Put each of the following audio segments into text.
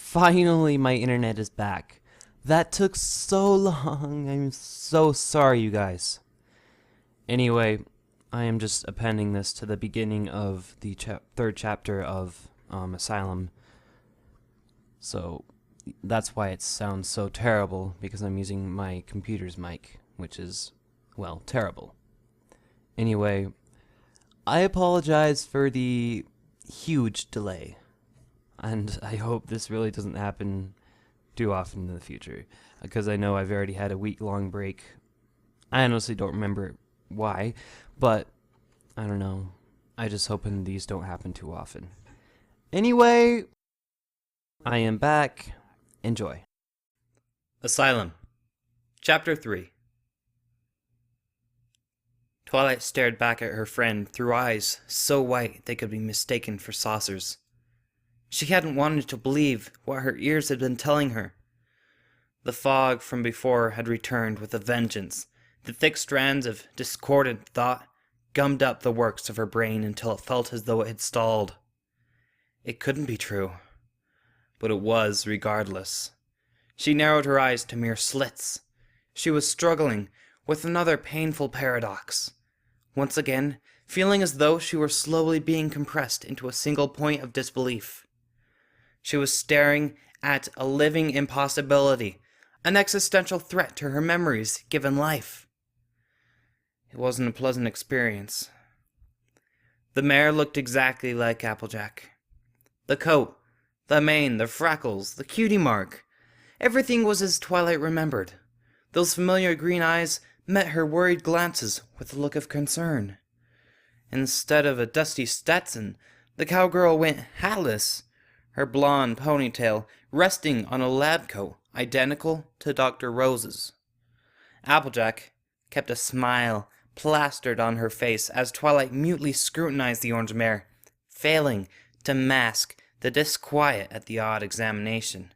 Finally, my internet is back. That took so long. I'm so sorry, you guys. Anyway, I am just appending this to the beginning of the third chapter of Asylum. So that's why it sounds so terrible, because I'm using my computer's mic, which is, well, terrible. Anyway, I apologize for the huge delay. And I hope this really doesn't happen too often in the future, because I know I've already had a week-long break. I honestly don't remember why, but I don't know. I just hoping these don't happen too often. Anyway, I am back. Enjoy. Asylum, Chapter 3. Twilight stared back at her friend through eyes so white they could be mistaken for saucers. She hadn't wanted to believe what her ears had been telling her. The fog from before had returned with a vengeance. The thick strands of discordant thought gummed up the works of her brain until it felt as though it had stalled. It couldn't be true. But it was, regardless. She narrowed her eyes to mere slits. She was struggling with another painful paradox. Once again, feeling as though she were slowly being compressed into a single point of disbelief. She was staring at a living impossibility, an existential threat to her memories given life. It wasn't a pleasant experience. The mare looked exactly like Applejack. The coat, the mane, the freckles, the cutie mark. Everything was as Twilight remembered. Those familiar green eyes met her worried glances with a look of concern. Instead of a dusty Stetson, the cowgirl went hatless, her blonde ponytail resting on a lab coat identical to Dr. Rose's. Applejack kept a smile plastered on her face as Twilight mutely scrutinized the orange mare, failing to mask the disquiet at the odd examination.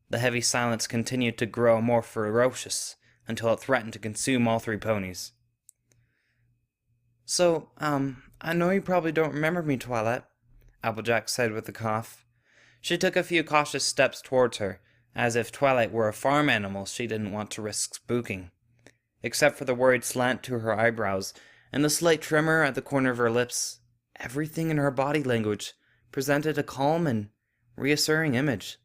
The heavy silence continued to grow more ferocious until it threatened to consume all three ponies. So, I know you probably don't remember me, Twilight, Applejack said with a cough. She took a few cautious steps towards her, as if Twilight were a farm animal she didn't want to risk spooking. Except for the worried slant to her eyebrows and the slight tremor at the corner of her lips, everything in her body language presented a calm and reassuring image.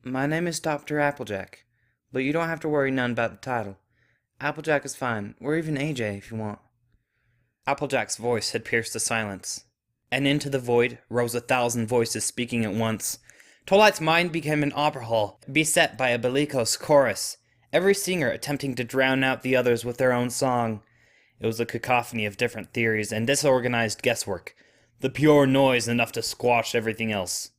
My name is Dr. Applejack, but you don't have to worry none about the title. Applejack is fine, or even AJ if you want. Applejack's voice had pierced the silence, and into the void rose 1,000 voices speaking at once. Twilight's mind became an opera hall, beset by a bellicose chorus, every singer attempting to drown out the others with their own song. It was a cacophony of different theories and disorganized guesswork, the pure noise enough to squash everything else.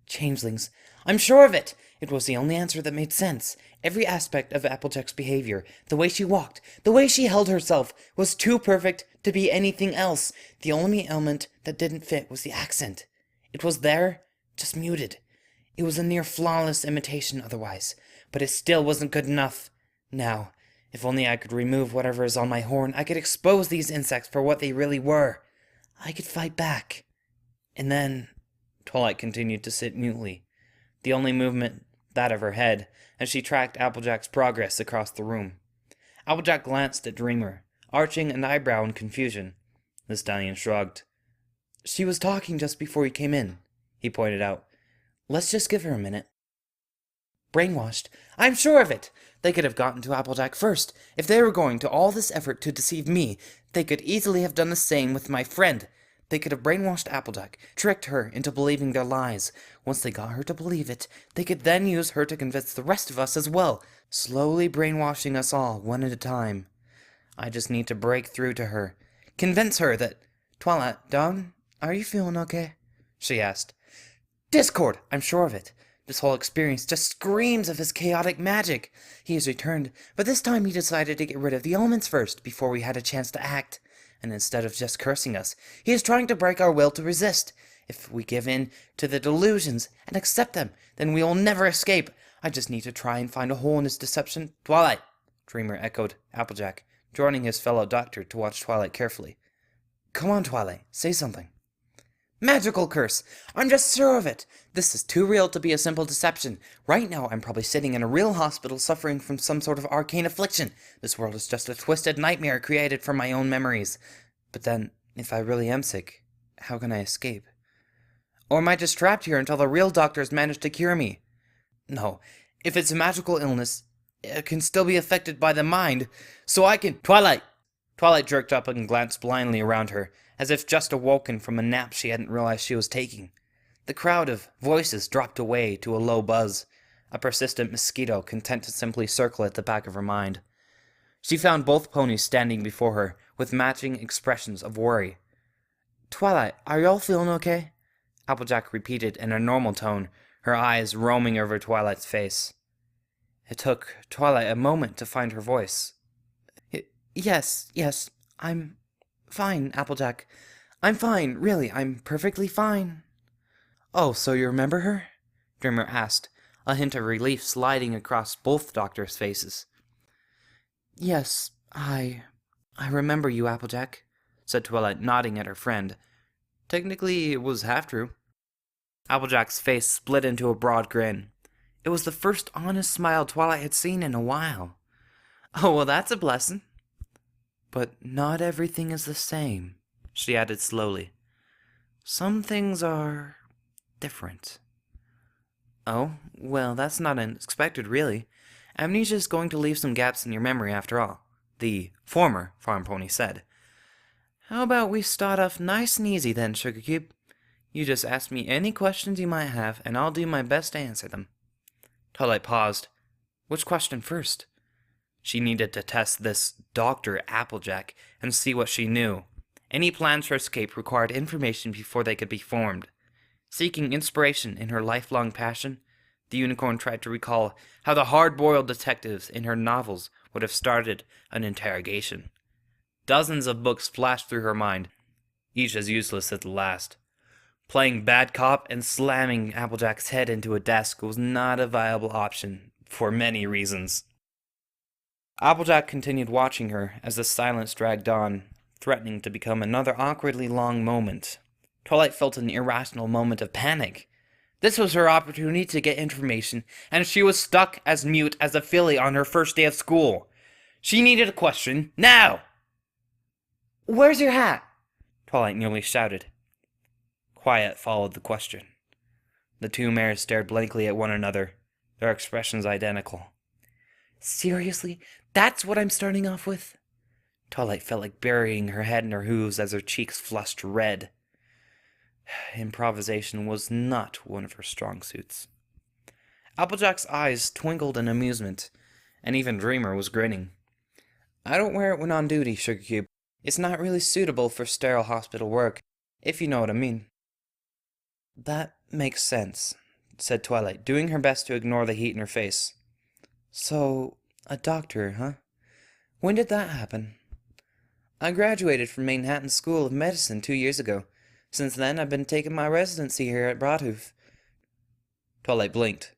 Changelings. I'm sure of it! It was the only answer that made sense. Every aspect of Applejack's behavior, the way she walked, the way she held herself, was too perfect to be anything else. The only element that didn't fit was the accent. It was there, just muted. It was a near flawless imitation otherwise, but it still wasn't good enough. Now, if only I could remove whatever is on my horn, I could expose these insects for what they really were. I could fight back. And then... Twilight continued to sit mutely, the only movement that of her head, as she tracked Applejack's progress across the room. Applejack glanced at Dreamer, arching an eyebrow in confusion. The stallion shrugged. She was talking just before you came in, he pointed out. Let's just give her a minute. Brainwashed. I'm sure of it! They could have gotten to Applejack first. If they were going to all this effort to deceive me, they could easily have done the same with my friend. They could have brainwashed Applejack, tricked her into believing their lies. Once they got her to believe it, they could then use her to convince the rest of us as well, slowly brainwashing us all, one at a time. I just need to break through to her. Convince her that... Twilight, Dawn, are you feeling okay? She asked. Discord! I'm sure of it. This whole experience just screams of his chaotic magic. He has returned, but this time he decided to get rid of the elements first, before we had a chance to act. And instead of just cursing us, he is trying to break our will to resist. If we give in to the delusions and accept them, then we will never escape. I just need to try and find a hole in his deception. Twilight, Dreamer echoed Applejack, joining his fellow doctor to watch Twilight carefully. Come on, Twilight, say something. Magical curse! I'm just sure of it! This is too real to be a simple deception. Right now, I'm probably sitting in a real hospital suffering from some sort of arcane affliction. This world is just a twisted nightmare created from my own memories. But then, if I really am sick, how can I escape? Or am I just trapped here until the real doctors manage to cure me? No, if it's a magical illness, it can still be affected by the mind, so I can— Twilight! Twilight jerked up and glanced blindly around her, as if just awoken from a nap she hadn't realized she was taking. The crowd of voices dropped away to a low buzz, a persistent mosquito content to simply circle at the back of her mind. She found both ponies standing before her, with matching expressions of worry. Twilight, are y'all feeling okay? Applejack repeated in a normal tone, her eyes roaming over Twilight's face. It took Twilight a moment to find her voice. Yes, I'm fine, Applejack. I'm fine, really, I'm perfectly fine. Oh, so you remember her? Dreamer asked, a hint of relief sliding across both doctors' faces. Yes, I remember you, Applejack, said Twilight, nodding at her friend. Technically, it was half true. Applejack's face split into a broad grin. It was the first honest smile Twilight had seen in a while. Oh, well, that's a blessing. But not everything is the same, she added slowly. Some things are different. Oh, well, that's not unexpected, really. Amnesia is going to leave some gaps in your memory after all, the former farm pony said. How about we start off nice and easy then, Sugar Cube? You just ask me any questions you might have, and I'll do my best to answer them. Twilight paused. Which question first? She needed to test this Dr. Applejack and see what she knew. Any plans for escape required information before they could be formed. Seeking inspiration in her lifelong passion, the unicorn tried to recall how the hard-boiled detectives in her novels would have started an interrogation. Dozens of books flashed through her mind, each as useless as the last. Playing bad cop and slamming Applejack's head into a desk was not a viable option, for many reasons. Applejack continued watching her as the silence dragged on, threatening to become another awkwardly long moment. Twilight felt an irrational moment of panic. This was her opportunity to get information, and she was stuck as mute as a filly on her first day of school. She needed a question, now! Where's your hat? Twilight nearly shouted. Quiet followed the question. The two mares stared blankly at one another, their expressions identical. Seriously? That's what I'm starting off with? Twilight felt like burying her head in her hooves as her cheeks flushed red. Improvisation was not one of her strong suits. Applejack's eyes twinkled in amusement, and even Dreamer was grinning. I don't wear it when on duty, Sugar Cube. It's not really suitable for sterile hospital work, if you know what I mean. That makes sense, said Twilight, doing her best to ignore the heat in her face. So, a doctor, huh? When did that happen? I graduated from Manhattan School of Medicine 2 years ago. Since then, I've been taking my residency here at Broadhoof. Twilight blinked.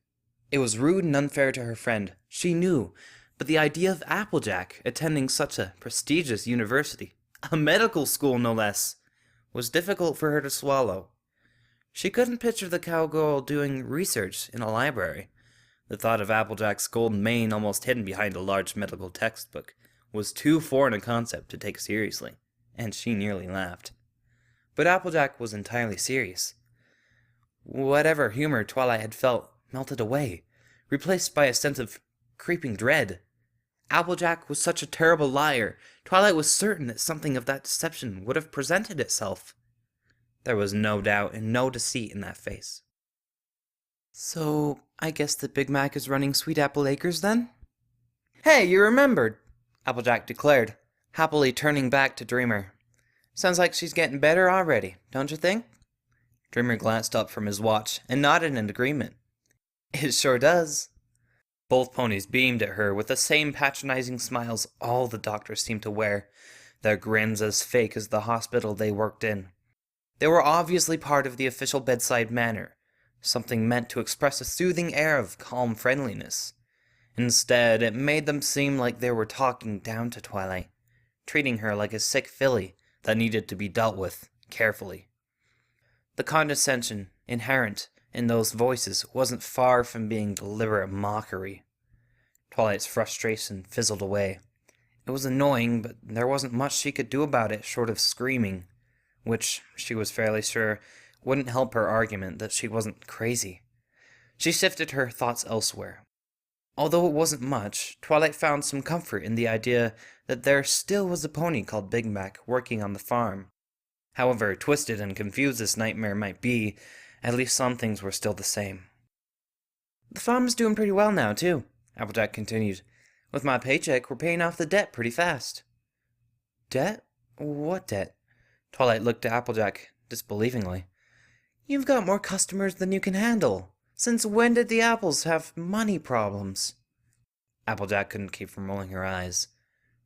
It was rude and unfair to her friend. She knew, but the idea of Applejack attending such a prestigious university, a medical school no less, was difficult for her to swallow. She couldn't picture the cowgirl doing research in a library. The thought of Applejack's golden mane almost hidden behind a large medical textbook was too foreign a concept to take seriously, and she nearly laughed. But Applejack was entirely serious. Whatever humor Twilight had felt melted away, replaced by a sense of creeping dread. Applejack was such a terrible liar. Twilight was certain that something of that deception would have presented itself. There was no doubt and no deceit in that face. So, I guess the Big Mac is running Sweet Apple Acres then? Hey, you remembered, Applejack declared, happily turning back to Dreamer. Sounds like she's getting better already, don't you think? Dreamer glanced up from his watch and nodded in agreement. It sure does. Both ponies beamed at her with the same patronizing smiles all the doctors seemed to wear, their grins as fake as the hospital they worked in. They were obviously part of the official bedside manner, something meant to express a soothing air of calm friendliness. Instead, it made them seem like they were talking down to Twilight, treating her like a sick filly that needed to be dealt with carefully. The condescension inherent in those voices wasn't far from being deliberate mockery. Twilight's frustration fizzled away. It was annoying, but there wasn't much she could do about it short of screaming, which she was fairly sure wouldn't help her argument that she wasn't crazy. She shifted her thoughts elsewhere. Although it wasn't much, Twilight found some comfort in the idea that there still was a pony called Big Mac working on the farm. However twisted and confused this nightmare might be, at least some things were still the same. The farm's doing pretty well now, too, Applejack continued. With my paycheck, we're paying off the debt pretty fast. Debt? What debt? Twilight looked at Applejack disbelievingly. You've got more customers than you can handle. Since when did the apples have money problems? Applejack couldn't keep from rolling her eyes.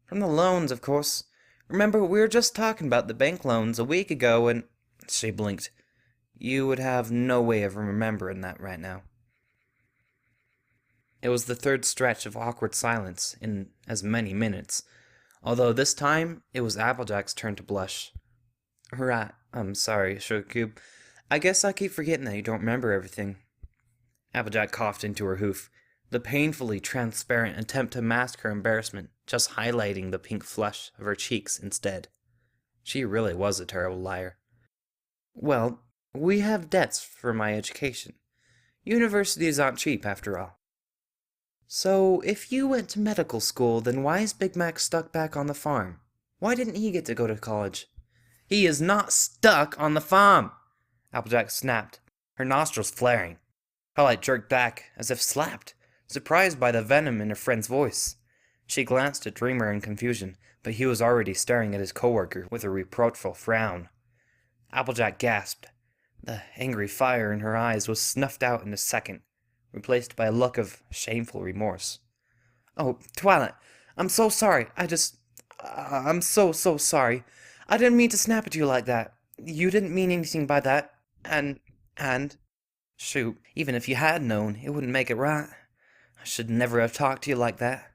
From the loans, of course. Remember, we were just talking about the bank loans a week ago and... She blinked. You would have no way of remembering that right now. It was the third stretch of awkward silence in as many minutes, although this time it was Applejack's turn to blush. Right, I'm sorry, Sugar Cube. I guess I keep forgetting that you don't remember everything. Applejack coughed into her hoof, the painfully transparent attempt to mask her embarrassment just highlighting the pink flush of her cheeks instead. She really was a terrible liar. Well, we have debts for my education. Universities aren't cheap, after all. So, if you went to medical school, then why is Big Mac stuck back on the farm? Why didn't he get to go to college? He is not stuck on the farm! Applejack snapped, her nostrils flaring. Twilight jerked back, as if slapped, surprised by the venom in her friend's voice. She glanced at Dreamer in confusion, but he was already staring at his coworker with a reproachful frown. Applejack gasped. The angry fire in her eyes was snuffed out in a second, replaced by a look of shameful remorse. Oh, Twilight, I'm so sorry. I'm so sorry. I didn't mean to snap at you like that. You didn't mean anything by that. And... Shoot, even if you had known, it wouldn't make it right. I should never have talked to you like that.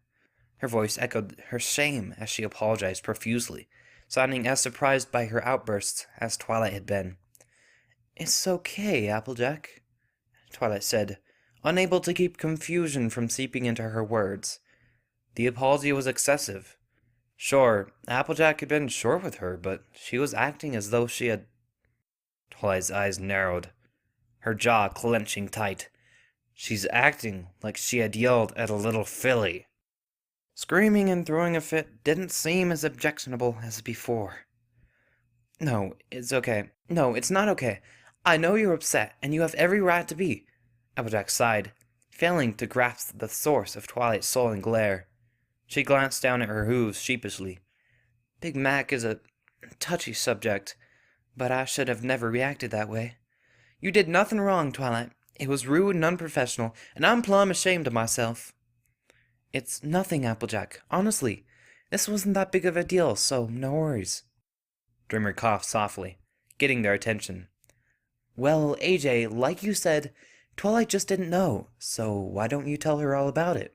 Her voice echoed her shame as she apologized profusely, sounding as surprised by her outbursts as Twilight had been. It's okay, Applejack, Twilight said, unable to keep confusion from seeping into her words. The apology was excessive. Sure, Applejack had been short with her, but she was acting as though she had... Twilight's eyes narrowed, her jaw clenching tight. She's acting like she had yelled at a little filly. Screaming and throwing a fit didn't seem as objectionable as before. No, it's okay. No, it's not okay. I know you're upset, and you have every right to be. Applejack sighed, failing to grasp the source of Twilight's sullen glare. She glanced down at her hooves sheepishly. Big Mac is a touchy subject, but I should have never reacted that way. You did nothing wrong, Twilight. It was rude and unprofessional, and I'm plumb ashamed of myself. It's nothing, Applejack. Honestly, this wasn't that big of a deal, so no worries. Dreamer coughed softly, getting their attention. Well, AJ, like you said, Twilight just didn't know, so why don't you tell her all about it?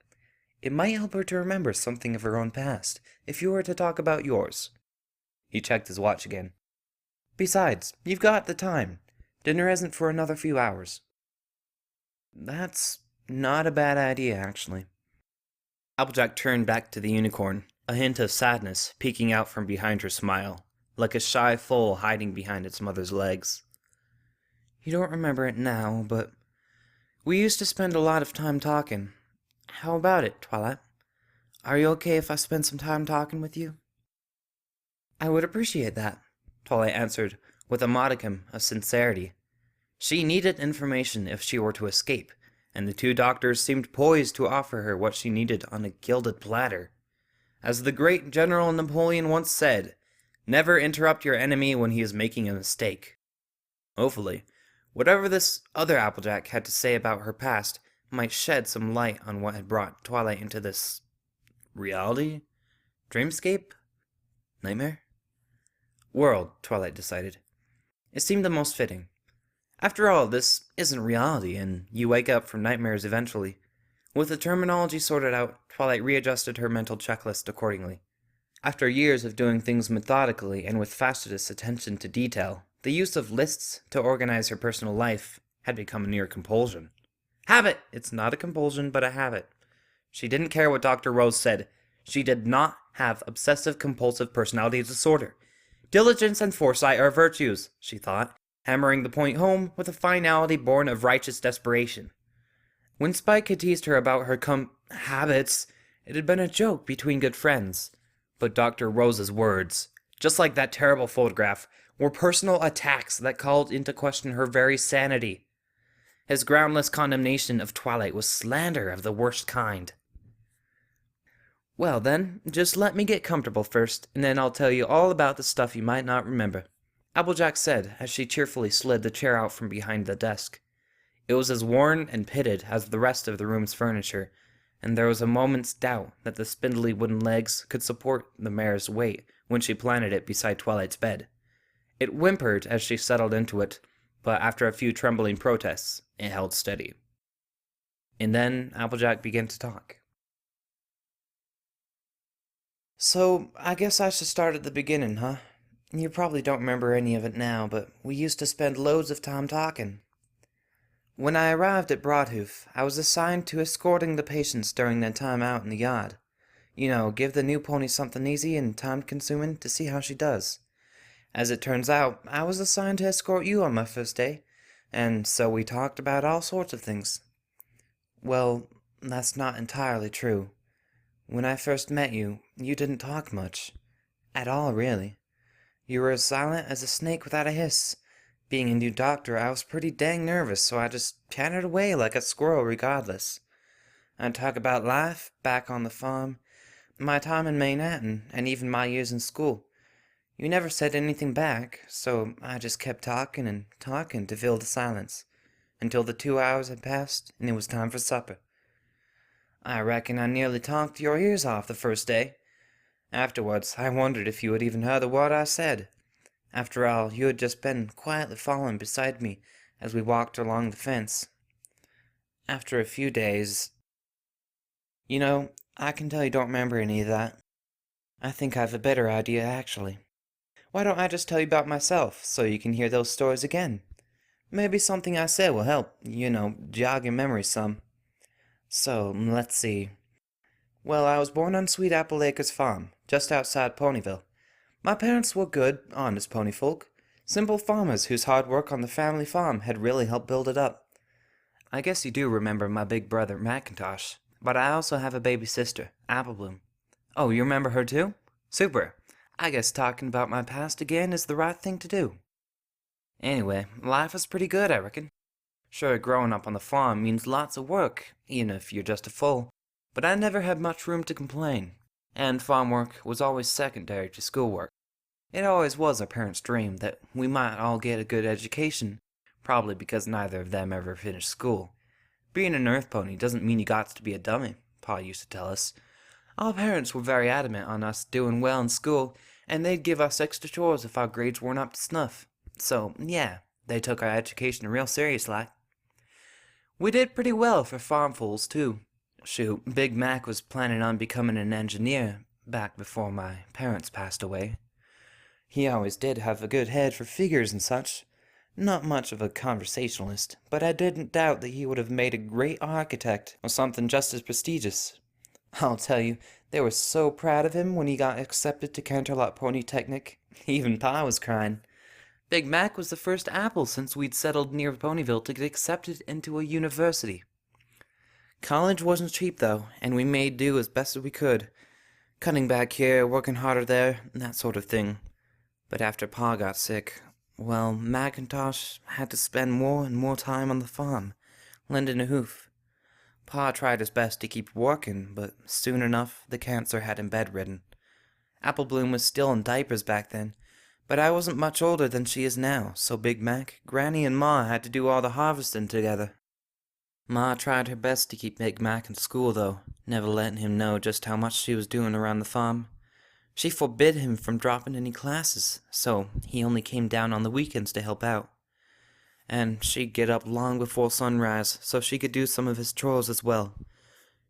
It might help her to remember something of her own past, if you were to talk about yours. He checked his watch again. Besides, you've got the time. Dinner isn't for another few hours. That's not a bad idea, actually. Applejack turned back to the unicorn, a hint of sadness peeking out from behind her smile, like a shy foal hiding behind its mother's legs. You don't remember it now, but we used to spend a lot of time talking. How about it, Twilight? Are you okay if I spend some time talking with you? I would appreciate that, Twilight answered, with a modicum of sincerity. She needed information if she were to escape, and the two doctors seemed poised to offer her what she needed on a gilded platter. As the great General Napoleon once said, never interrupt your enemy when he is making a mistake. Hopefully, whatever this other Applejack had to say about her past might shed some light on what had brought Twilight into this... reality? Dreamscape? Nightmare? World, Twilight decided. It seemed the most fitting. After all, this isn't reality, and you wake up from nightmares eventually. With the terminology sorted out, Twilight readjusted her mental checklist accordingly. After years of doing things methodically and with fastidious attention to detail, The use of lists to organize her personal life had become a near compulsion. Habit! It's not a compulsion, but a habit. She didn't care what Dr. Rose said. She did not have obsessive-compulsive personality disorder. Diligence and foresight are virtues, she thought, hammering the point home with a finality born of righteous desperation. When Spike had teased her about her habits, it had been a joke between good friends. But Dr. Rose's words, just like that terrible photograph, were personal attacks that called into question her very sanity. His groundless condemnation of Twilight was slander of the worst kind. Well then, just let me get comfortable first, and then I'll tell you all about the stuff you might not remember, Applejack said as she cheerfully slid the chair out from behind the desk. It was as worn and pitted as the rest of the room's furniture, and there was a moment's doubt that the spindly wooden legs could support the mare's weight when she planted it beside Twilight's bed. It whimpered as she settled into it, but after a few trembling protests, it held steady. And then Applejack began to talk. So, I guess I should start at the beginning, huh? You probably don't remember any of it now, but we used to spend loads of time talking. When I arrived at Broadhoof, I was assigned to escorting the patients during their time out in the yard. You know, give the new pony something easy and time-consuming to see how she does. As it turns out, I was assigned to escort you on my first day, and so we talked about all sorts of things. Well, that's not entirely true. When I first met you, you didn't talk much. At all, really. You were as silent as a snake without a hiss. Being a new doctor, I was pretty dang nervous, so I just chattered away like a squirrel regardless. I'd talk about life, back on the farm, my time in Manhattan, and even my years in school. You never said anything back, so I just kept talking and talking to fill the silence, until the 2 hours had passed and it was time for supper. I reckon I nearly talked your ears off the first day. Afterwards, I wondered if you had even heard a word I said. After all, you had just been quietly following beside me as we walked along the fence. After a few days... You know, I can tell you don't remember any of that. I think I have a better idea, actually. Why don't I just tell you about myself, so you can hear those stories again? Maybe something I say will help, jog your memory some. So, let's see. Well, I was born on Sweet Apple Acres Farm, just outside Ponyville. My parents were good, honest pony folk. Simple farmers whose hard work on the family farm had really helped build it up. I guess you do remember my big brother, Macintosh. But I also have a baby sister, Applebloom. Oh, you remember her too? Super. I guess talking about my past again is the right thing to do. Anyway, life is pretty good, I reckon. Sure, growing up on the farm means lots of work, even if you're just a foal, but I never had much room to complain, and farm work was always secondary to schoolwork. It always was our parents' dream that we might all get a good education, probably because neither of them ever finished school. Being an earth pony doesn't mean you got to be a dummy, Pa used to tell us. Our parents were very adamant on us doing well in school, and they'd give us extra chores if our grades weren't up to snuff. So, yeah, they took our education real serious like. We did pretty well for farm fools, too. Shoot, Big Mac was planning on becoming an engineer back before my parents passed away. He always did have a good head for figures and such. Not much of a conversationalist, but I didn't doubt that he would have made a great architect or something just as prestigious. I'll tell you, they were so proud of him when he got accepted to Canterlot Polytechnic. Even Pa was crying. Big Mac was the first apple since we'd settled near Ponyville to get accepted into a university. College wasn't cheap, though, and we made do as best as we could. Cutting back here, working harder there, that sort of thing. But after Pa got sick, well, Macintosh had to spend more and more time on the farm, lending a hoof. Pa tried his best to keep working, but soon enough the cancer had him bedridden. Applebloom was still in diapers back then, but I wasn't much older than she is now, so Big Mac, Granny, and Ma had to do all the harvesting together. Ma tried her best to keep Big Mac in school, though, never letting him know just how much she was doing around the farm. She forbid him from dropping any classes, so he only came down on the weekends to help out. And she'd get up long before sunrise so she could do some of his chores as well.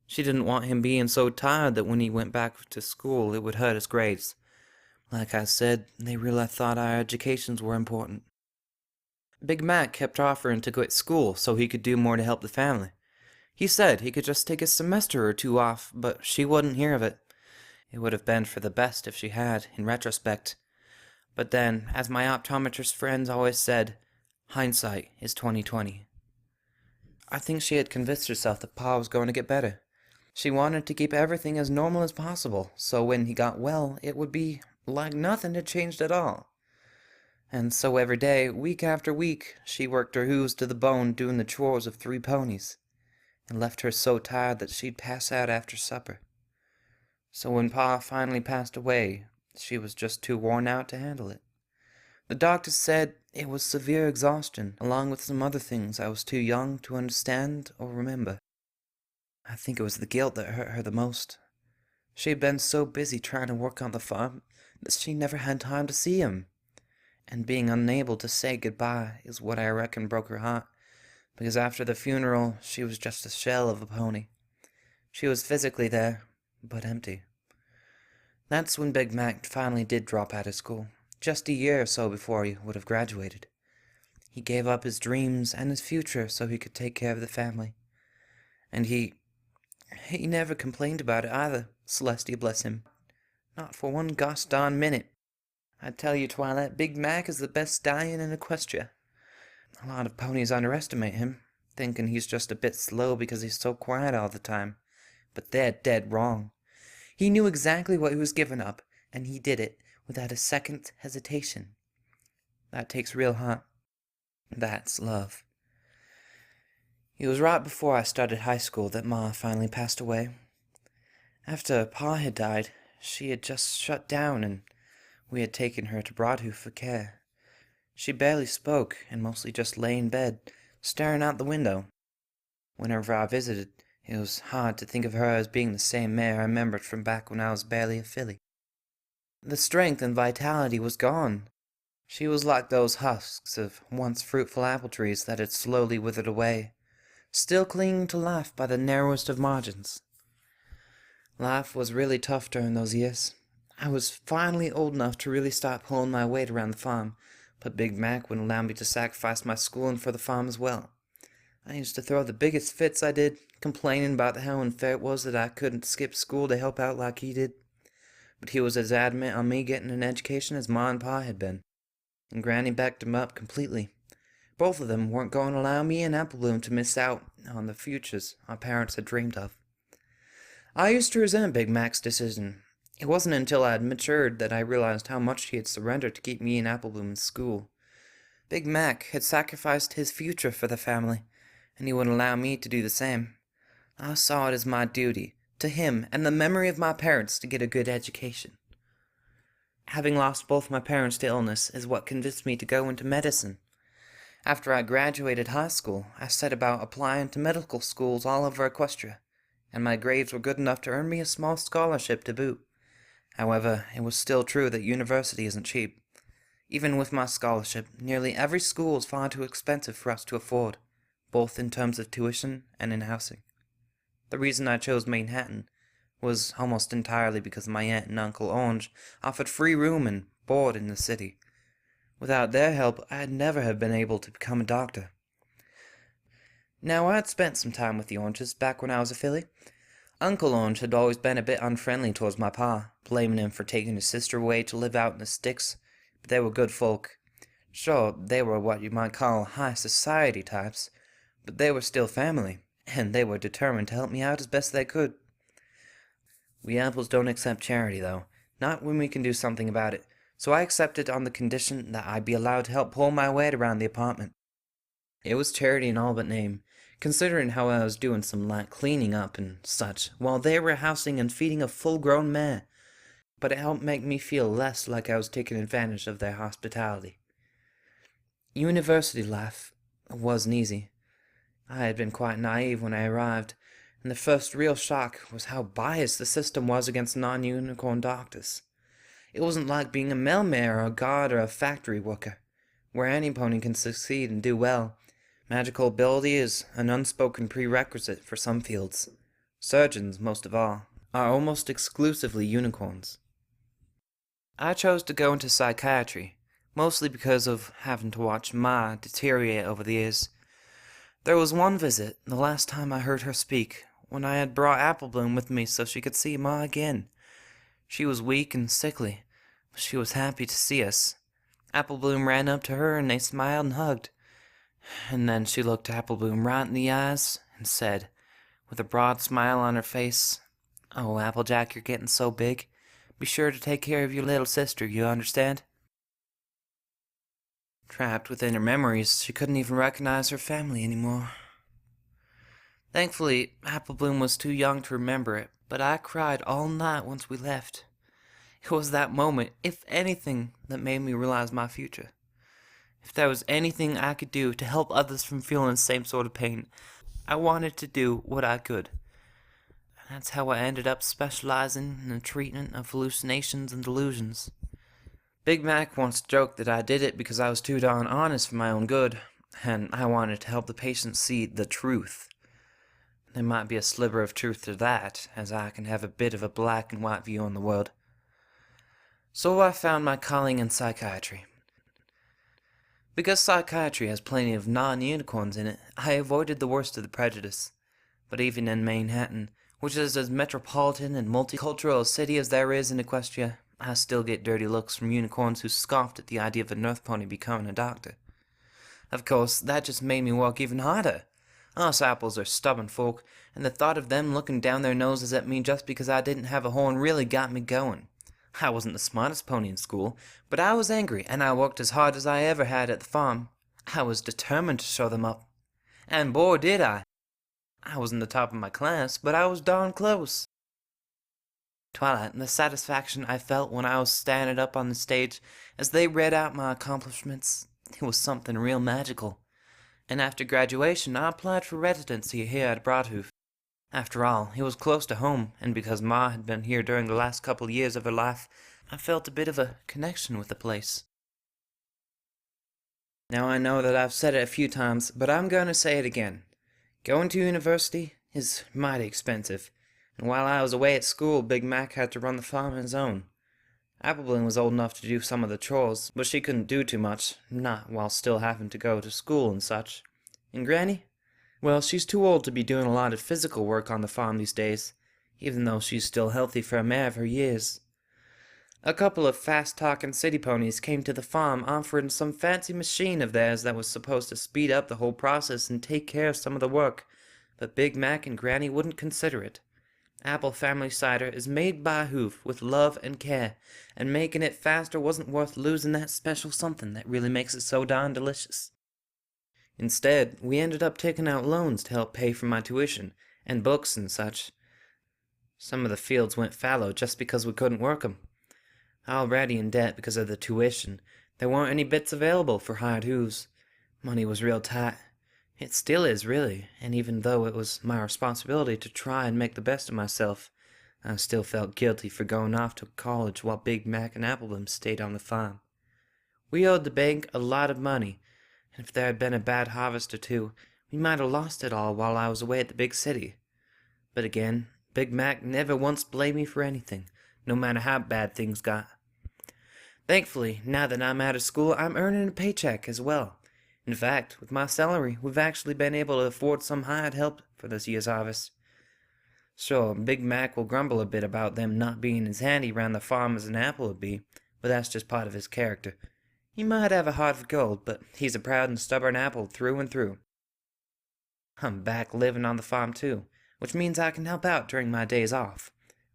She didn't want him being so tired that when he went back to school it would hurt his grades. Like I said, they really thought our educations were important. Big Mac kept offering to quit school so he could do more to help the family. He said he could just take a semester or two off, but she wouldn't hear of it. It would have been for the best if she had, in retrospect. But then, as my optometrist friends always said, hindsight is 20/20. I think she had convinced herself that Pa was going to get better. She wanted to keep everything as normal as possible, so when he got well, it would be like nothing had changed at all. And so every day, week after week, she worked her hooves to the bone doing the chores of 3 ponies, and left her so tired that she'd pass out after supper. So when Pa finally passed away, she was just too worn out to handle it. The doctors said it was severe exhaustion, along with some other things I was too young to understand or remember. I think it was the guilt that hurt her the most. She had been so busy trying to work on the farm that she never had time to see him. And being unable to say goodbye is what I reckon broke her heart, because after the funeral, she was just a shell of a pony. She was physically there, but empty. That's when Big Mac finally did drop out of school, just a year or so before he would have graduated. He gave up his dreams and his future so he could take care of the family. And he never complained about it either, Celestia bless him. Not for one gosh darn minute. I tell you, Twilight, Big Mac is the best stallion in Equestria. A lot of ponies underestimate him, thinking he's just a bit slow because he's so quiet all the time. But they're dead wrong. He knew exactly what he was giving up, and he did it without a second's hesitation. That takes real heart. That's love. It was right before I started high school that Ma finally passed away. After Pa had died, she had just shut down, and we had taken her to Broadhoof for care. She barely spoke, and mostly just lay in bed, staring out the window. Whenever I visited, it was hard to think of her as being the same mare I remembered from back when I was barely a filly. The strength and vitality was gone. She was like those husks of once fruitful apple trees that had slowly withered away, still clinging to life by the narrowest of margins. Life was really tough during those years. I was finally old enough to really start pulling my weight around the farm, but Big Mac wouldn't allow me to sacrifice my schooling for the farm as well. I used to throw the biggest fits I did, complaining about how unfair it was that I couldn't skip school to help out like he did. But he was as adamant on me getting an education as Ma and Pa had been, and Granny backed him up completely. Both of them weren't going to allow me and Applebloom to miss out on the futures our parents had dreamed of. I used to resent Big Mac's decision. It wasn't until I had matured that I realized how much he had surrendered to keep me and Applebloom in school. Big Mac had sacrificed his future for the family, and he wouldn't allow me to do the same. I saw it as my duty, to him and the memory of my parents, to get a good education. Having lost both my parents to illness is what convinced me to go into medicine. After I graduated high school, I set about applying to medical schools all over Equestria, and my grades were good enough to earn me a small scholarship to boot. However, it was still true that university isn't cheap. Even with my scholarship, nearly every school is far too expensive for us to afford, both in terms of tuition and in housing. The reason I chose Manhattan was almost entirely because my aunt and Uncle Orange offered free room and board in the city. Without their help, I'd never have been able to become a doctor. Now, I'd spent some time with the Oranges back when I was a filly. Uncle Orange had always been a bit unfriendly towards my pa, blaming him for taking his sister away to live out in the sticks, but they were good folk. Sure, they were what you might call high society types, but they were still family, and they were determined to help me out as best they could. We Apples don't accept charity, though, not when we can do something about it, so I accepted on the condition that I'd be allowed to help pull my weight around the apartment. It was charity in all but name, considering how I was doing some light cleaning up and such, while they were housing and feeding a full-grown mare, but it helped make me feel less like I was taking advantage of their hospitality. University life wasn't easy. I had been quite naive when I arrived, and the first real shock was how biased the system was against non-unicorn doctors. It wasn't like being a mail mare or a guard or a factory worker, where any pony can succeed and do well. Magical ability is an unspoken prerequisite for some fields. Surgeons, most of all, are almost exclusively unicorns. I chose to go into psychiatry, mostly because of having to watch Ma deteriorate over the years. There was one visit, the last time I heard her speak, when I had brought Apple Bloom with me so she could see Ma again. She was weak and sickly, but she was happy to see us. Apple Bloom ran up to her and they smiled and hugged. And then she looked Apple Bloom right in the eyes and said, with a broad smile on her face, "Oh, Applejack, you're getting so big. Be sure to take care of your little sister, you understand?" Trapped within her memories, she couldn't even recognize her family anymore. Thankfully, Apple Bloom was too young to remember it, but I cried all night once we left. It was that moment, if anything, that made me realize my future. If there was anything I could do to help others from feeling the same sort of pain, I wanted to do what I could. And that's how I ended up specializing in the treatment of hallucinations and delusions. Big Mac once joked that I did it because I was too darn honest for my own good, and I wanted to help the patients see the truth. There might be a sliver of truth to that, as I can have a bit of a black and white view on the world. So I found my calling in psychiatry. Because psychiatry has plenty of non-unicorns in it, I avoided the worst of the prejudice. But even in Manhattan, which is as metropolitan and multicultural a city as there is in Equestria, I still get dirty looks from unicorns who scoffed at the idea of a North Pony becoming a doctor. Of course, that just made me work even harder. Us apples are stubborn folk, and the thought of them looking down their noses at me just because I didn't have a horn really got me going. I wasn't the smartest pony in school, but I was angry, and I worked as hard as I ever had at the farm. I was determined to show them up. And boy, did I! I wasn't the top of my class, but I was darn close. Twilight, and the satisfaction I felt when I was standing up on the stage as they read out my accomplishments, it was something real magical. And after graduation, I applied for residency here at Broadhoof. After all, it was close to home, and because Ma had been here during the last couple years of her life, I felt a bit of a connection with the place. Now I know that I've said it a few times, but I'm going to say it again. Going to university is mighty expensive, and while I was away at school, Big Mac had to run the farm on his own. Applebloom was old enough to do some of the chores, but she couldn't do too much, not while still having to go to school and such. And Granny? Well, she's too old to be doing a lot of physical work on the farm these days, even though she's still healthy for a mare of her years. A couple of fast-talking city ponies came to the farm offering some fancy machine of theirs that was supposed to speed up the whole process and take care of some of the work, but Big Mac and Granny wouldn't consider it. Apple Family Cider is made by Hoof with love and care, and making it faster wasn't worth losing that special something that really makes it so darn delicious. Instead, we ended up taking out loans to help pay for my tuition, and books and such. Some of the fields went fallow just because we couldn't work 'em. Already in debt because of the tuition, there weren't any bits available for hired hooves. Money was real tight. It still is, really, and even though it was my responsibility to try and make the best of myself, I still felt guilty for going off to college while Big Mac and Applebloom stayed on the farm. We owed the bank a lot of money, and if there had been a bad harvest or two, we might have lost it all while I was away at the big city. But again, Big Mac never once blamed me for anything, no matter how bad things got. Thankfully, now that I'm out of school, I'm earning a paycheck as well. In fact, with my salary, we've actually been able to afford some hired help for this year's harvest. Sure, Big Mac will grumble a bit about them not being as handy around the farm as an apple would be, but that's just part of his character. He might have a heart of gold, but he's a proud and stubborn apple through and through. I'm back living on the farm too, which means I can help out during my days off.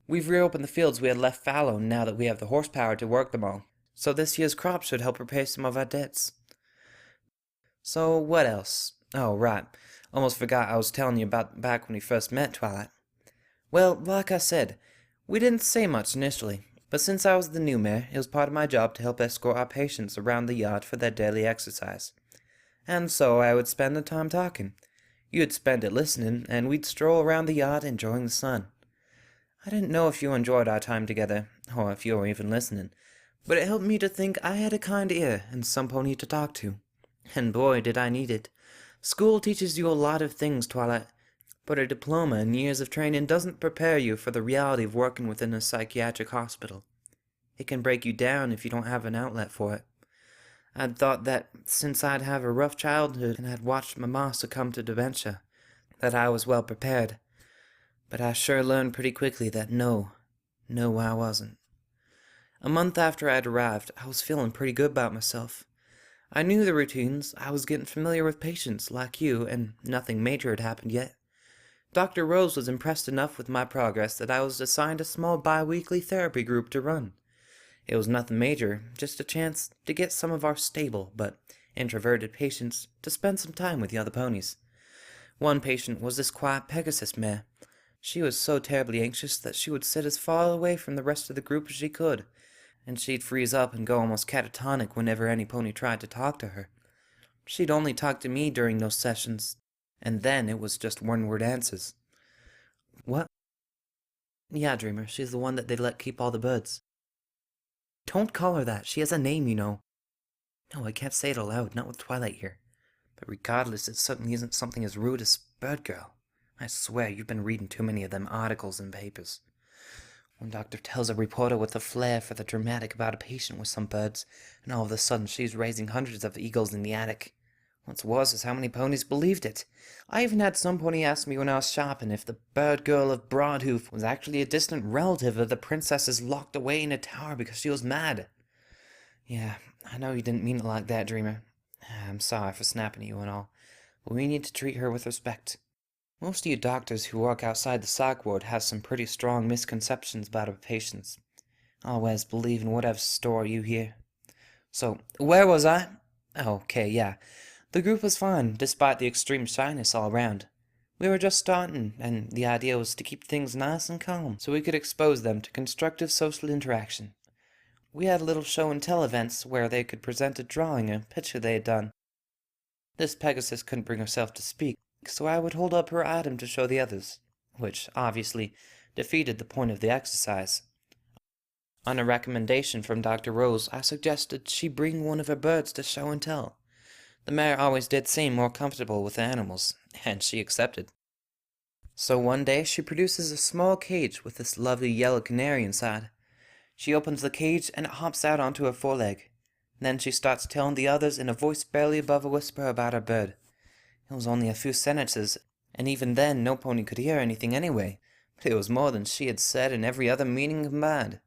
We've reopened the fields we had left fallow now that we have the horsepower to work them all, so this year's crop should help repay some of our debts. So what else? Oh, right. Almost forgot I was telling you about back when we first met, Twilight. Well, like I said, we didn't say much initially, but since I was the new mayor, it was part of my job to help escort our patients around the yard for their daily exercise. And so I would spend the time talking. You'd spend it listening, and we'd stroll around the yard enjoying the sun. I didn't know if you enjoyed our time together, or if you were even listening, but it helped me to think I had a kind ear and some pony to talk to. And boy, did I need it. School teaches you a lot of things, Twilight, but a diploma and years of training doesn't prepare you for the reality of working within a psychiatric hospital. It can break you down if you don't have an outlet for it. I'd thought that since I'd have a rough childhood and had watched my ma succumb to dementia, that I was well prepared. But I sure learned pretty quickly that no, I wasn't. A month after I'd arrived, I was feeling pretty good about myself. I knew the routines, I was getting familiar with patients like you, and nothing major had happened yet. Dr. Rose was impressed enough with my progress that I was assigned a small bi-weekly therapy group to run. It was nothing major, just a chance to get some of our stable but introverted patients to spend some time with the other ponies. One patient was this quiet Pegasus mare. She was so terribly anxious that she would sit as far away from the rest of the group as she could, and she'd freeze up and go almost catatonic whenever any pony tried to talk to her. She'd only talk to me during those sessions, and then it was just one-word answers. What? Yeah, Dreamer, she's the one that they let keep all the birds. Don't call her that. She has a name, you know. No, I can't say it aloud, not with Twilight here. But regardless, it certainly isn't something as rude as Bird Girl. I swear, you've been reading too many of them articles and papers. One doctor tells a reporter with a flair for the dramatic about a patient with some birds, and all of a sudden she's raising hundreds of eagles in the attic. What's worse is how many ponies believed it. I even had some pony ask me when I was shopping if the Bird Girl of Broadhoof was actually a distant relative of the princesses locked away in a tower because she was mad. Yeah, I know you didn't mean it like that, Dreamer. I'm sorry for snapping at you and all, but we need to treat her with respect. Most of you doctors who work outside the psych ward have some pretty strong misconceptions about our patients. Always believe in whatever story you hear. So, where was I? Okay, yeah. The group was fine, despite the extreme shyness all around. We were just starting, and the idea was to keep things nice and calm, so we could expose them to constructive social interaction. We had little show and tell events where they could present a drawing or picture they had done. This Pegasus couldn't bring herself to speak, so I would hold up her item to show the others, which obviously defeated the point of the exercise. On a recommendation from Dr. Rose, I suggested she bring one of her birds to show and tell. The mare always did seem more comfortable with the animals, and she accepted. So one day she produces a small cage with this lovely yellow canary inside. She opens the cage and it hops out onto her foreleg. Then she starts telling the others in a voice barely above a whisper about her bird. It was only a few sentences, and even then no pony could hear anything anyway, but it was more than she had said in every other meeting combined.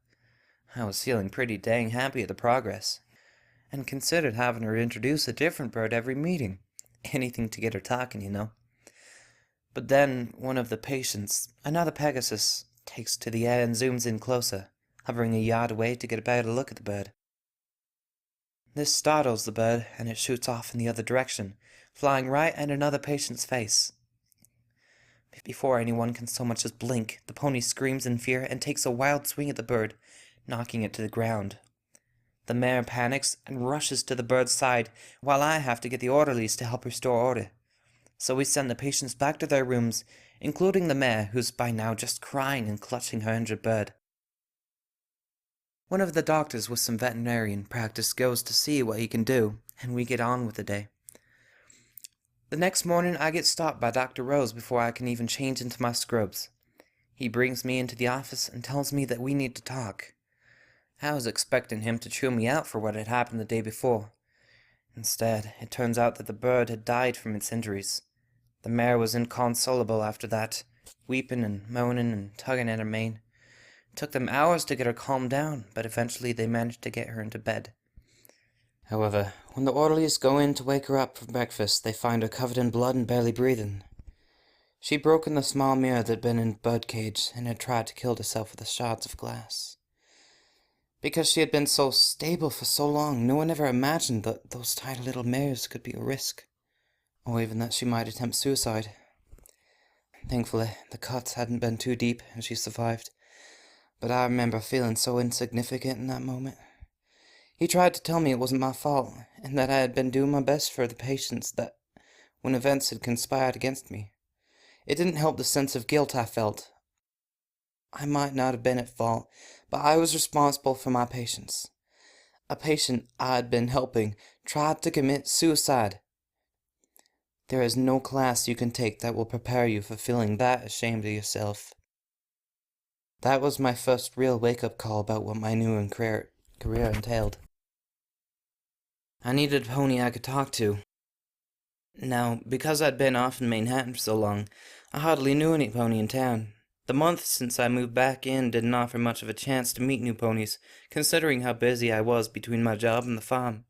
I was feeling pretty dang happy at the progress, and considered having her introduce a different bird every meeting. Anything to get her talking, you know. But then one of the patients, another Pegasus, takes to the air and zooms in closer, hovering a yard away to get a better look at the bird. This startles the bird, and it shoots off in the other direction, flying right at another patient's face. Before anyone can so much as blink, the pony screams in fear and takes a wild swing at the bird, knocking it to the ground. The mare panics and rushes to the bird's side, while I have to get the orderlies to help restore order. So we send the patients back to their rooms, including the mare, who's by now just crying and clutching her injured bird. One of the doctors with some veterinarian practice goes to see what he can do, and we get on with the day. The next morning I get stopped by Dr. Rose before I can even change into my scrubs. He brings me into the office and tells me that we need to talk. I was expecting him to chew me out for what had happened the day before. Instead, it turns out that the bird had died from its injuries. The mare was inconsolable after that, weeping and moaning and tugging at her mane. It took them hours to get her calmed down, but eventually they managed to get her into bed. However, when the orderlies go in to wake her up for breakfast, they find her covered in blood and barely breathing. She'd broken the small mirror that had been in the birdcage and had tried to kill herself with the shards of glass. Because she had been so stable for so long, no one ever imagined that those tiny little mares could be a risk, or even that she might attempt suicide. Thankfully, the cuts hadn't been too deep and she survived, but I remember feeling so insignificant in that moment. He tried to tell me it wasn't my fault, and that I had been doing my best for the patients, that when events had conspired against me. It didn't help the sense of guilt I felt. I might not have been at fault, but I was responsible for my patients. A patient I had been helping tried to commit suicide. There is no class you can take that will prepare you for feeling that ashamed of yourself. That was my first real wake-up call about what my new career entailed. I needed a pony I could talk to. Now, because I'd been off in Manhattan for so long, I hardly knew any pony in town. The month since I moved back in didn't offer much of a chance to meet new ponies, considering how busy I was between my job and the farm.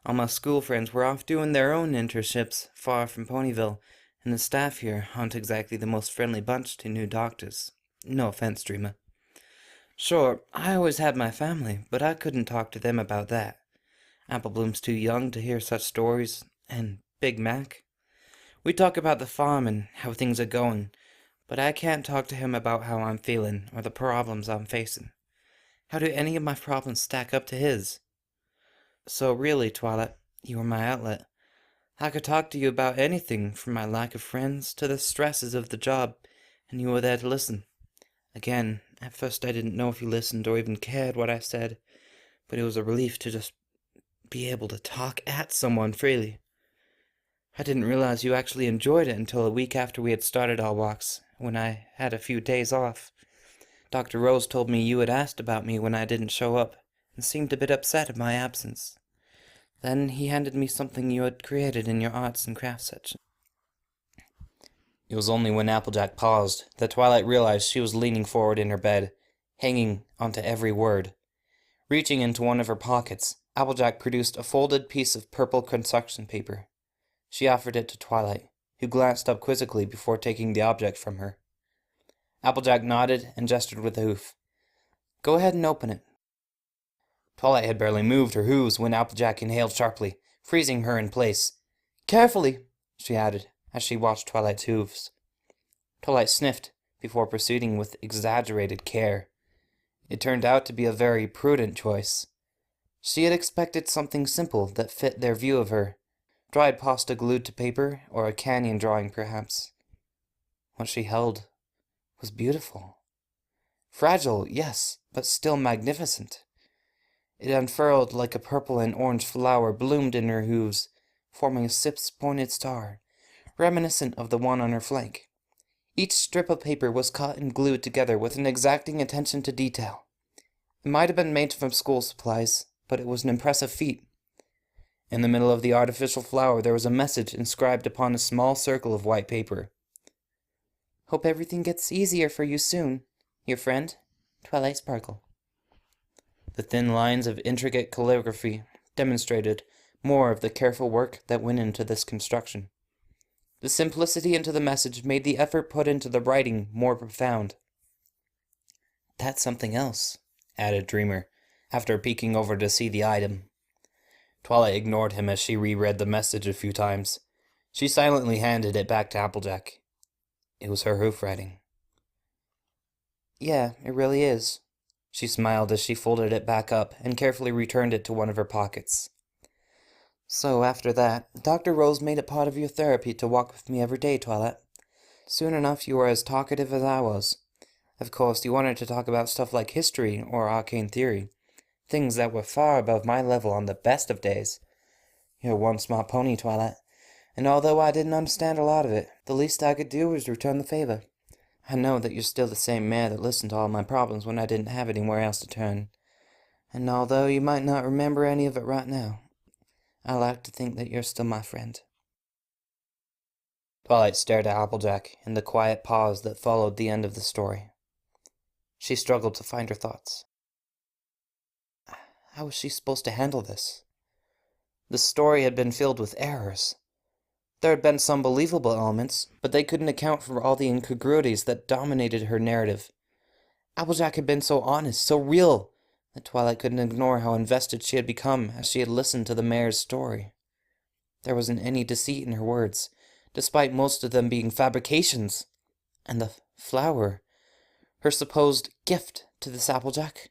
All my school friends were off doing their own internships far from Ponyville, and the staff here aren't exactly the most friendly bunch to new doctors. No offense, Dreamer. Sure, I always had my family, but I couldn't talk to them about that. Apple Bloom's too young to hear such stories, and Big Mac. We talk about the farm and how things are going, but I can't talk to him about how I'm feeling or the problems I'm facing. How do any of my problems stack up to his? So really, Twilight, you were my outlet. I could talk to you about anything from my lack of friends to the stresses of the job, and you were there to listen. Again, at first I didn't know if you listened or even cared what I said, but it was a relief to just be able to talk at someone freely. I didn't realize you actually enjoyed it until a week after we had started our walks, when I had a few days off. Dr. Rose told me you had asked about me when I didn't show up, and seemed a bit upset at my absence. Then he handed me something you had created in your arts and crafts section. It was only when Applejack paused that Twilight realized she was leaning forward in her bed, hanging onto every word. Reaching into one of her pockets, Applejack produced a folded piece of purple construction paper. She offered it to Twilight, who glanced up quizzically before taking the object from her. Applejack nodded and gestured with a hoof. Go ahead and open it. Twilight had barely moved her hooves when Applejack inhaled sharply, freezing her in place. Carefully, she added, as she watched Twilight's hooves. Twilight sniffed before proceeding with exaggerated care. It turned out to be a very prudent choice. She had expected something simple that fit their view of her. Dried pasta glued to paper, or a canyon drawing, perhaps. What she held was beautiful. Fragile, yes, but still magnificent. It unfurled like a purple and orange flower bloomed in her hooves, forming a six-pointed star, reminiscent of the one on her flank. Each strip of paper was cut and glued together with an exacting attention to detail. It might have been made from school supplies, but it was an impressive feat. In the middle of the artificial flower there was a message inscribed upon a small circle of white paper. Hope everything gets easier for you soon. Your friend, Twilight Sparkle. The thin lines of intricate calligraphy demonstrated more of the careful work that went into this construction. The simplicity into the message made the effort put into the writing more profound. That's something else, added Dreamer, after peeking over to see the item. Twilight ignored him as she reread the message a few times. She silently handed it back to Applejack. It was her hoof writing. Yeah, it really is. She smiled as she folded it back up and carefully returned it to one of her pockets. So after that, Dr. Rose made it part of your therapy to walk with me every day, Twilight. Soon enough you were as talkative as I was. Of course, you wanted to talk about stuff like history or arcane theory. Things that were far above my level on the best of days. You're one smart pony, Twilight, and although I didn't understand a lot of it, the least I could do was return the favor. I know that you're still the same mare that listened to all my problems when I didn't have anywhere else to turn. And although you might not remember any of it right now, I like to think that you're still my friend. Twilight stared at Applejack in the quiet pause that followed the end of the story. She struggled to find her thoughts. How was she supposed to handle this? The story had been filled with errors. There had been some believable elements, but they couldn't account for all the incongruities that dominated her narrative. Applejack had been so honest, so real, that Twilight couldn't ignore how invested she had become as she had listened to the mayor's story. There wasn't any deceit in her words, despite most of them being fabrications. And the flower, her supposed gift to this Applejack,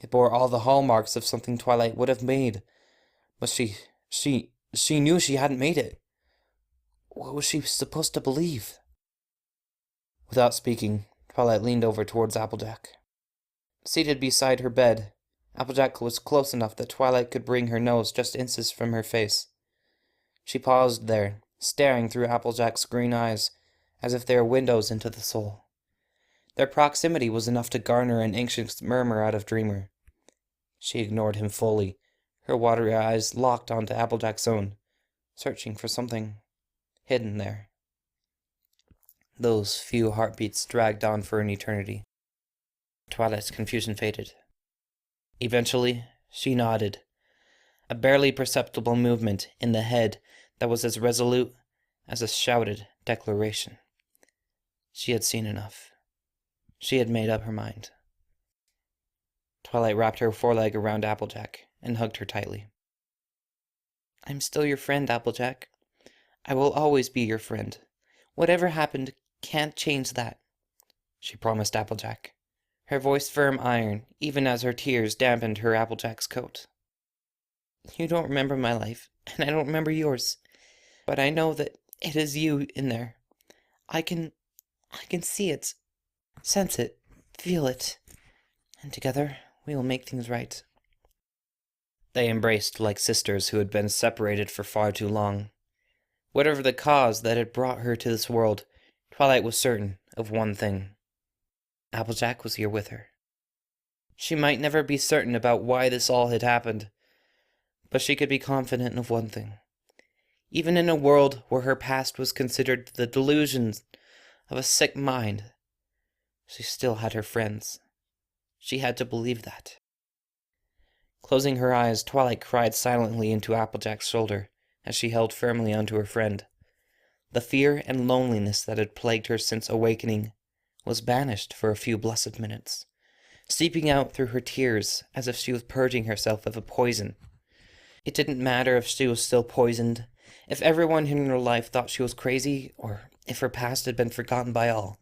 it bore all the hallmarks of something Twilight would have made, but she knew she hadn't made it. What was she supposed to believe? Without speaking, Twilight leaned over towards Applejack. Seated beside her bed, Applejack was close enough that Twilight could bring her nose just inches from her face. She paused there, staring through Applejack's green eyes, as if they were windows into the soul. Their proximity was enough to garner an anxious murmur out of Dreamer. She ignored him fully, Her watery eyes locked onto Applejack's own, searching for something hidden there. Those few heartbeats dragged on for an eternity. Twilight's confusion faded. Eventually, she nodded, a barely perceptible movement in the head that was as resolute as a shouted declaration. She had seen enough. She had made up her mind. Twilight wrapped her foreleg around Applejack and hugged her tightly. I'm still your friend, Applejack. I will always be your friend. Whatever happened can't change that, she promised Applejack, her voice firm iron, even as her tears dampened her Applejack's coat. You don't remember my life, and I don't remember yours, but I know that it is you in there. I can see it, sense it, feel it, and together we will make things right. They embraced like sisters who had been separated for far too long. Whatever the cause that had brought her to this world, Twilight was certain of one thing. Applejack was here with her. She might never be certain about why this all had happened, but she could be confident of one thing. Even in a world where her past was considered the delusions of a sick mind, she still had her friends. She had to believe that. Closing her eyes, Twilight cried silently into Applejack's shoulder as she held firmly onto her friend. The fear and loneliness that had plagued her since awakening was banished for a few blessed minutes, seeping out through her tears as if she was purging herself of a poison. It didn't matter if she was still poisoned, if everyone in her life thought she was crazy, or if her past had been forgotten by all.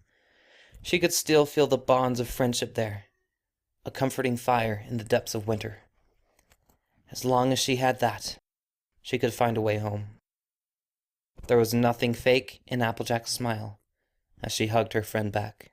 She could still feel the bonds of friendship there, a comforting fire in the depths of winter. As long as she had that, she could find a way home. There was nothing fake in Applejack's smile as she hugged her friend back.